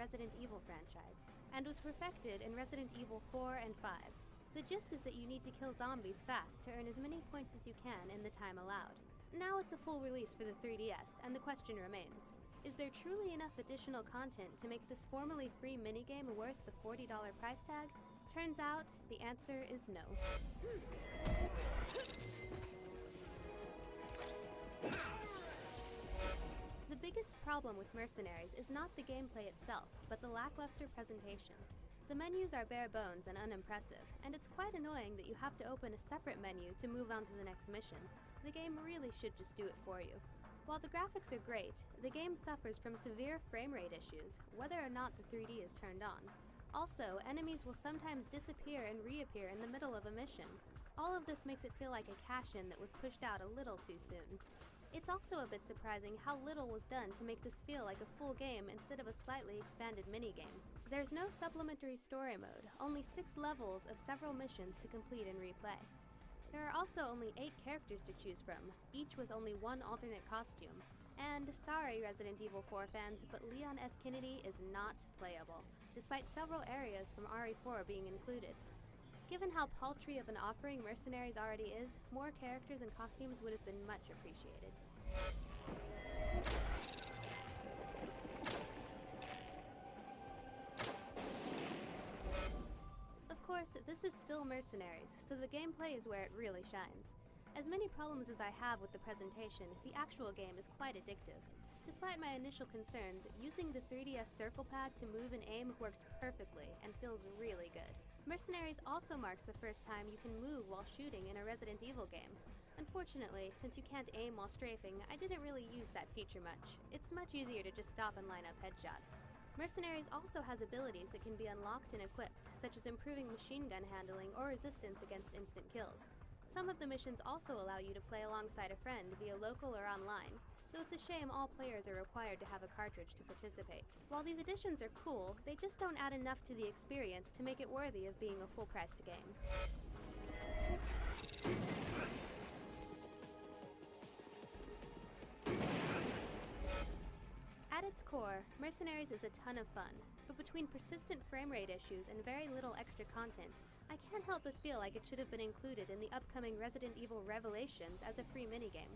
Resident Evil franchise, and was perfected in Resident Evil 4 and 5. The gist is that you need to kill zombies fast to earn as many points as you can in the time allowed. Now it's a full release for the 3DS, and the question remains, is there truly enough additional content to make this formerly free minigame worth the $40 price tag? Turns out, the answer is no. The biggest problem with Mercenaries is not the gameplay itself, but the lackluster presentation. The menus are bare bones and unimpressive, and it's quite annoying that you have to open a separate menu to move on to the next mission. The game really should just do it for you. While the graphics are great, the game suffers from severe frame rate issues, whether or not the 3D is turned on. Also, enemies will sometimes disappear and reappear in the middle of a mission. All of this makes it feel like a cash-in that was pushed out a little too soon. It's also a bit surprising how little was done to make this feel like a full game instead of a slightly expanded minigame. There's no supplementary story mode, only 6 levels of several missions to complete and replay. There are also only 8 characters to choose from, each with only 1 alternate costume. And sorry Resident Evil 4 fans, but Leon S. Kennedy is not playable, despite several areas from RE4 being included. Given how paltry of an offering Mercenaries already is, more characters and costumes would have been much appreciated. Of course, this is still Mercenaries, so the gameplay is where it really shines. As many problems as I have with the presentation, the actual game is quite addictive. Despite my initial concerns, using the 3DS circle pad to move and aim works perfectly and feels really good. Mercenaries also marks the first time you can move while shooting in a Resident Evil game. Unfortunately, since you can't aim while strafing, I didn't really use that feature much. It's much easier to just stop and line up headshots. Mercenaries also has abilities that can be unlocked and equipped, such as improving machine gun handling or resistance against instant kills. Some of the missions also allow you to play alongside a friend via local or online, though it's a shame all players are required to have a cartridge to participate. While these additions are cool, they just don't add enough to the experience to make it worthy of being a full-priced game. At its core, Mercenaries is a ton of fun, but between persistent frame rate issues and very little extra content, I can't help but feel like it should have been included in the upcoming Resident Evil Revelations as a free minigame.